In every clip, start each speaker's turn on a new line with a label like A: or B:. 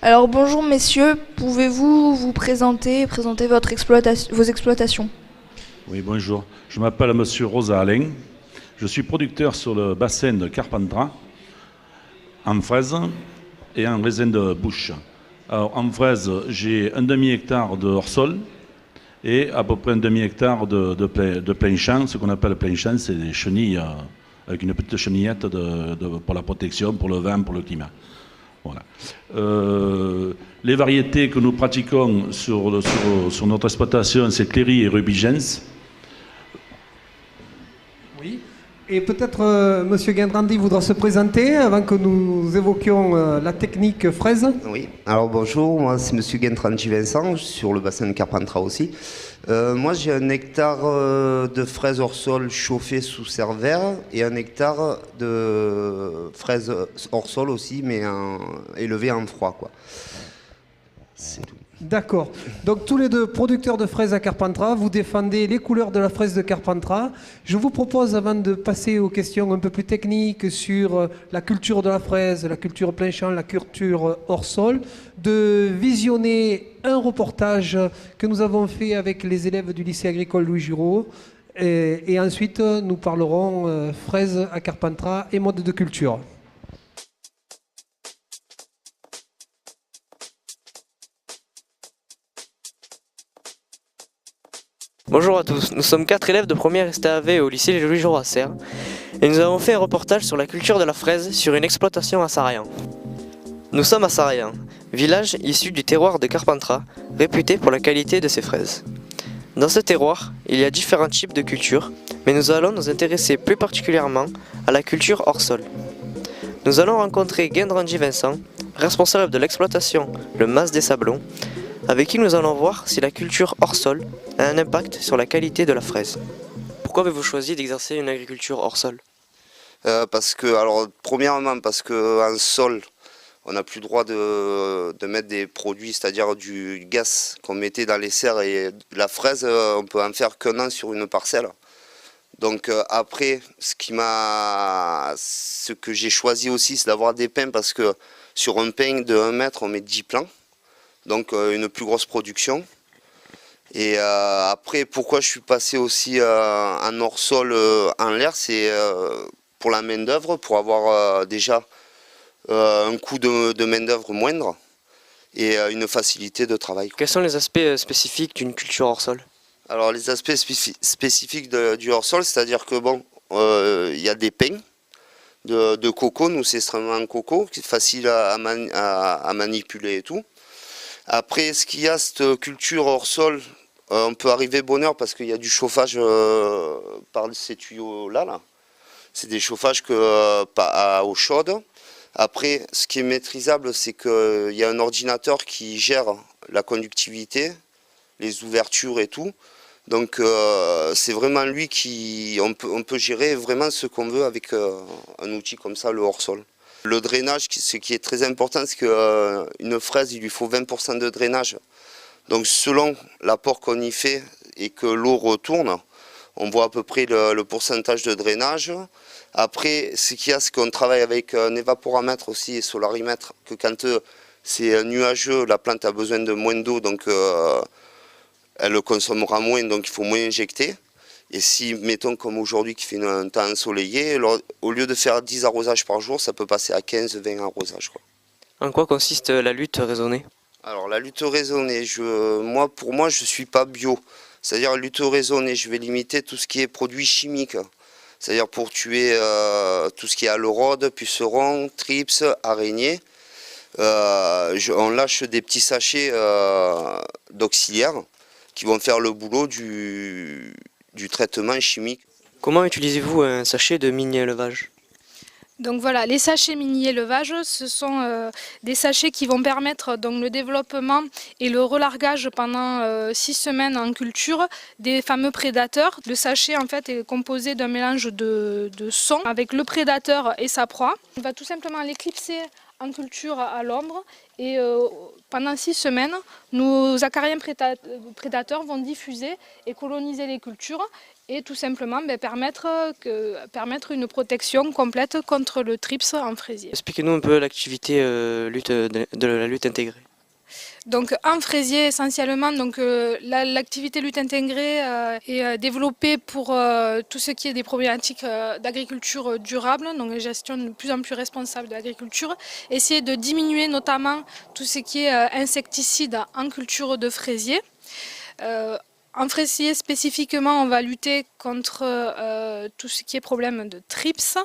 A: Alors bonjour messieurs, pouvez-vous vous présenter vos exploitations?
B: Oui, bonjour. Je m'appelle Monsieur Rosa Alain. Je suis producteur sur le bassin de Carpentras, en fraises et en raisin de bouche. Alors, en fraises, j'ai un demi-hectare de hors-sol et à peu près un demi-hectare de plein champ. Ce qu'on appelle plein champ, c'est des chenilles avec une petite chenillette pour la protection, pour le vent, pour le climat. Voilà. Les variétés que nous pratiquons sur notre exploitation, c'est Cléry et Rubigens.
C: Oui. Et peut-être Monsieur Guindrandi voudra se présenter avant que nous évoquions la technique fraise.
D: Oui, alors bonjour, moi c'est Monsieur Guindrandi Vincent, sur le bassin de Carpentras aussi. Moi j'ai un hectare de fraises hors sol chauffées sous serre vert et un hectare de fraises hors sol aussi, mais élevées en froid, quoi. C'est tout.
C: D'accord. Donc tous les deux producteurs de fraises à Carpentras, vous défendez les couleurs de la fraise de Carpentras. Je vous propose, avant de passer aux questions un peu plus techniques sur la culture de la fraise, la culture plein champ, la culture hors sol, de visionner un reportage que nous avons fait avec les élèves du lycée agricole Louis Giraud. Et ensuite, nous parlerons fraises à Carpentras et mode de culture.
E: Bonjour à tous, nous sommes 4 élèves de première STAV au lycée Louis Giraud à Serres et nous avons fait un reportage sur la culture de la fraise sur une exploitation à Sarayan. Nous sommes à Sarayan, village issu du terroir de Carpentras, réputé pour la qualité de ses fraises. Dans ce terroir, il y a différents types de cultures, mais nous allons nous intéresser plus particulièrement à la culture hors sol. Nous allons rencontrer Guindrandi Vincent, responsable de l'exploitation Le Mas des Sablons, avec qui nous allons voir si la culture hors sol a un impact sur la qualité de la fraise. Pourquoi avez-vous choisi d'exercer une agriculture hors sol ?
D: Premièrement, parce qu'en sol, on n'a plus le droit de mettre des produits, c'est-à-dire du gaz qu'on mettait dans les serres, et la fraise, on peut en faire qu'un an sur une parcelle. Donc après, ce que j'ai choisi aussi, c'est d'avoir des pins, parce que sur un pin de 1 mètre, on met 10 plants. Donc une plus grosse production. Et après, pourquoi je suis passé aussi en hors-sol en l'air, c'est pour la main-d'œuvre, pour avoir déjà un coût de main-d'œuvre moindre et une facilité de travail.
E: Quels sont les aspects spécifiques d'une culture hors sol ?
D: Alors les aspects spécifiques du hors-sol, c'est-à-dire que il y a des pins de coco, nous c'est extrêmement coco, qui est facile à manipuler et tout. Après, ce qu'il y a, cette culture hors sol, on peut arriver bonheur parce qu'il y a du chauffage par ces tuyaux-là. C'est des chauffages à eau chaude. Après, ce qui est maîtrisable, c'est qu'il y a un ordinateur qui gère la conductivité, les ouvertures et tout. Donc, c'est vraiment lui on peut gérer vraiment ce qu'on veut avec un outil comme ça, le hors sol. Le drainage, ce qui est très important, c'est qu'une fraise, il lui faut 20% de drainage. Donc selon l'apport qu'on y fait et que l'eau retourne, on voit à peu près le pourcentage de drainage. Après, ce qu'il y a, c'est qu'on travaille avec un évaporamètre aussi et solarimètre, que quand c'est nuageux, la plante a besoin de moins d'eau, donc elle consommera moins, donc il faut moins injecter. Et si, mettons comme aujourd'hui qui fait un temps ensoleillé, alors, au lieu de faire 10 arrosages par jour, ça peut passer à 15-20 arrosages, quoi.
E: En quoi consiste la lutte raisonnée ?
D: Alors la lutte raisonnée, pour moi je ne suis pas bio. C'est-à-dire la lutte raisonnée, je vais limiter tout ce qui est produits chimiques. C'est-à-dire pour tuer tout ce qui est aleurodes, pucerons, trips, araignées. On lâche des petits sachets d'auxiliaires qui vont faire le boulot du traitement chimique.
E: Comment utilisez-vous un sachet de mini-élevage ?
F: Donc voilà, les sachets mini-élevage, ce sont des sachets qui vont permettre donc, le développement et le relargage pendant 6 semaines en culture des fameux prédateurs. Le sachet en fait est composé d'un mélange de son avec le prédateur et sa proie. On va tout simplement l'éclipser en culture à l'ombre Et pendant 6 semaines, nos acariens prédateurs vont diffuser et coloniser les cultures et tout simplement permettre une protection complète contre le TRIPS en fraisier.
E: Expliquez-nous un peu l'activité de la lutte intégrée.
F: Donc en fraisier essentiellement, l'activité lutte intégrée est développée pour tout ce qui est des problématiques d'agriculture durable, donc la gestion de plus en plus responsable de l'agriculture, essayer de diminuer notamment tout ce qui est insecticides en culture de fraisier. En fraisier spécifiquement, on va lutter contre tout ce qui est problème de TRIPS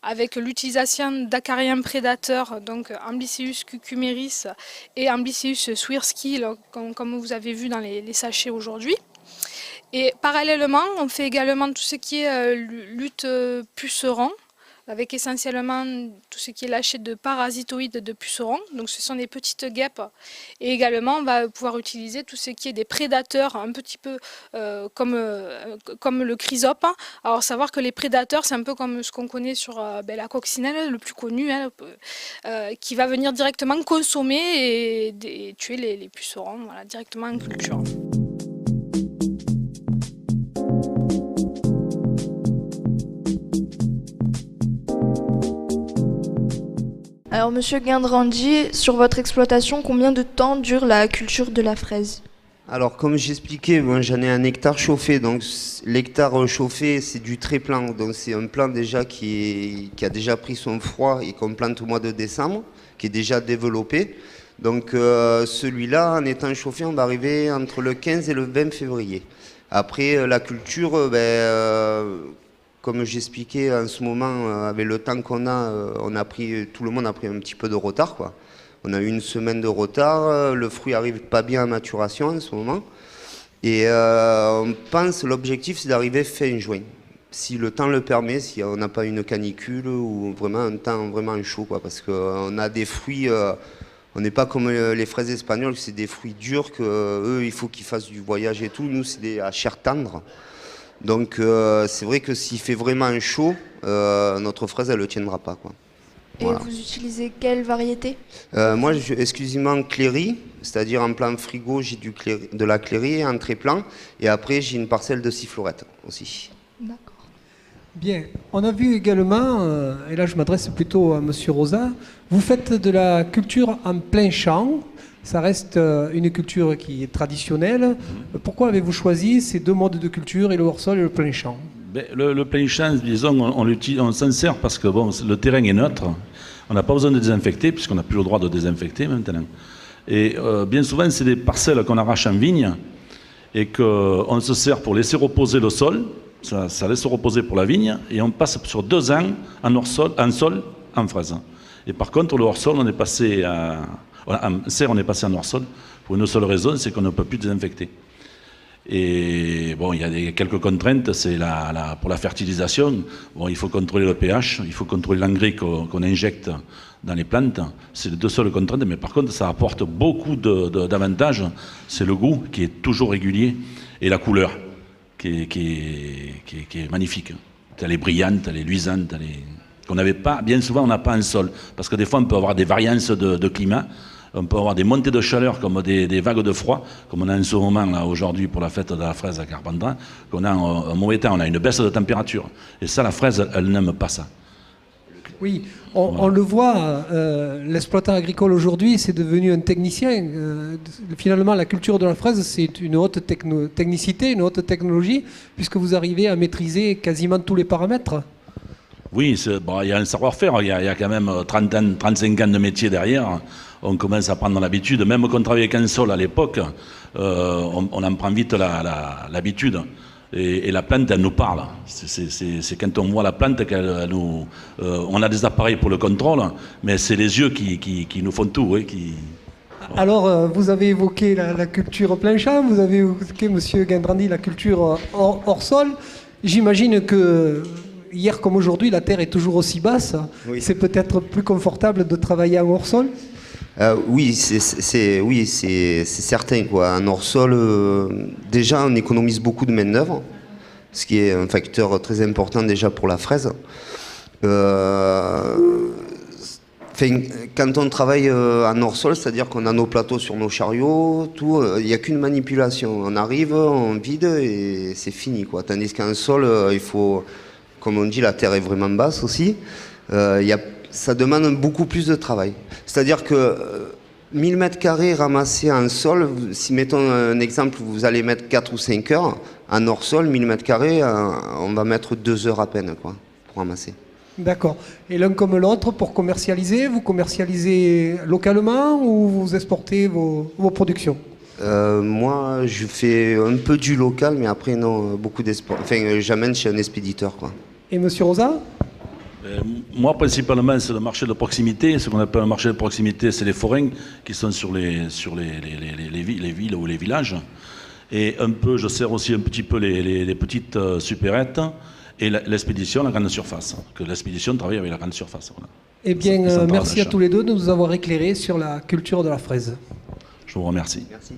F: avec l'utilisation d'acariens prédateurs, donc Amblysseus cucumeris et Amblysseus swirsky, comme vous avez vu dans les sachets aujourd'hui. Et parallèlement, on fait également tout ce qui est lutte puceron, avec essentiellement tout ce qui est lâché de parasitoïdes de pucerons. Donc ce sont des petites guêpes. Et également, on va pouvoir utiliser tout ce qui est des prédateurs, un petit peu comme le chrysope. Alors savoir que les prédateurs, c'est un peu comme ce qu'on connaît sur la coccinelle, le plus connu, qui va venir directement consommer et tuer les pucerons directement en culture.
A: Alors, Monsieur Guindrandi, sur votre exploitation, combien de temps dure la culture de la fraise?
D: Alors, comme j'expliquais, moi j'en ai un hectare chauffé. Donc, l'hectare chauffé, c'est du tréplant. Donc, c'est un plant déjà qui a déjà pris son froid et qu'on plante au mois de décembre, qui est déjà développé. Donc, celui-là, en étant chauffé, on va arriver entre le 15 et le 20 février. Après, la culture, comme j'expliquais en ce moment, avec le temps qu'on a, tout le monde a pris un petit peu de retard, quoi. On a eu une semaine de retard, le fruit arrive pas bien à maturation en ce moment. Et on pense, l'objectif c'est d'arriver fin juin. Si le temps le permet, si on n'a pas une canicule ou vraiment un temps vraiment chaud, quoi. Parce qu'on a des fruits, on n'est pas comme les fraises espagnoles, c'est des fruits durs, eux il faut qu'ils fassent du voyage et tout. Nous c'est à chair tendre. Donc c'est vrai que s'il fait vraiment chaud, notre fraise elle ne tiendra pas, quoi.
A: Et voilà. Vous utilisez quelle variété?
D: Moi exclusivement Cléry, c'est-à-dire en plan frigo j'ai de la Cléry en tréplant et après j'ai une parcelle de sifflorette aussi.
A: D'accord.
C: Bien, on a vu également, et là je m'adresse plutôt à Monsieur Rosa, vous faites de la culture en plein champ. Ça reste une culture qui est traditionnelle. Pourquoi avez-vous choisi ces deux modes de culture, et le hors-sol et le plein champ?
B: Le plein champ, disons, on s'en sert parce que le terrain est neutre. On n'a pas besoin de désinfecter, puisqu'on n'a plus le droit de désinfecter maintenant. Et bien souvent, c'est des parcelles qu'on arrache en vigne et qu'on se sert pour laisser reposer le sol. Ça laisse reposer pour la vigne. Et on passe sur 2 ans en sol, en fraise. Et par contre, le hors-sol, on est passé en serre, on est passé en hors-sol pour une seule raison, c'est qu'on ne peut plus désinfecter. Et bon, il y a quelques contraintes, c'est pour la fertilisation. Bon, il faut contrôler le pH, il faut contrôler l'engrais qu'on injecte dans les plantes. C'est les 2 seules contraintes, mais par contre, ça apporte beaucoup d'avantages. C'est le goût qui est toujours régulier et la couleur qui est magnifique. Elle est brillante, elle est luisante, qu'on n'avait pas, bien souvent on n'a pas un sol, parce que des fois on peut avoir des variances de climat, on peut avoir des montées de chaleur comme des vagues de froid, comme on a en ce moment là aujourd'hui pour la fête de la fraise à Carpentras, qu'on a un mauvais temps, on a une baisse de température, et ça la fraise elle n'aime pas ça.
C: Oui, on le voit, l'exploitant agricole aujourd'hui c'est devenu un technicien. Finalement la culture de la fraise c'est une haute technicité, une haute technologie, puisque vous arrivez à maîtriser quasiment tous les paramètres. Oui,
B: il y a un savoir-faire, il y a quand même 30 ans, 35 ans de métier derrière. On commence à prendre l'habitude, même qu'on travaillait qu'un sol à l'époque, on en prend vite l'habitude. Et la plante, elle nous parle. C'est quand on voit la plante qu'elle nous... on a des appareils pour le contrôle, mais c'est les yeux qui nous font tout. Oui,
C: Alors, vous avez évoqué la culture plein champ, vous avez évoqué, Monsieur Guindrandi, la culture hors sol. J'imagine que... hier comme aujourd'hui, la terre est toujours aussi basse. Oui. C'est peut-être plus confortable de travailler en hors-sol?
D: Oui, c'est certain, quoi. En hors-sol, déjà, on économise beaucoup de main-d'œuvre, ce qui est un facteur très important déjà pour la fraise. Enfin, quand on travaille en hors-sol, c'est-à-dire qu'on a nos plateaux sur nos chariots, tout, il n'y a qu'une manipulation. On arrive, on vide et c'est fini, quoi. Tandis qu'en sol, il faut, comme on dit, la terre est vraiment basse aussi. Ça demande beaucoup plus de travail. C'est-à-dire que 1000 mètres carrés ramassés en sol, si mettons un exemple, vous allez mettre 4 ou 5 heures, en hors-sol, 1000 mètres carrés, on va mettre 2 heures à peine, quoi, pour ramasser.
C: D'accord. Et l'un comme l'autre, pour commercialiser, vous commercialisez localement ou vous exportez vos productions?
D: Moi, je fais un peu du local, mais après, non, beaucoup d'export. Enfin, j'amène chez un expéditeur, quoi.
C: Et Monsieur Rosa?
B: Moi, principalement, c'est le marché de proximité. Ce qu'on appelle un marché de proximité, c'est les forains qui sont sur les villes ou les villages. Et un peu, je sers aussi un petit peu les petites supérettes et l'expédition, la grande surface. Que l'expédition travaille avec la grande surface. Voilà.
C: Eh bien, merci à tous les deux de nous avoir éclairés sur la culture de la fraise.
B: Je vous remercie.
D: Merci.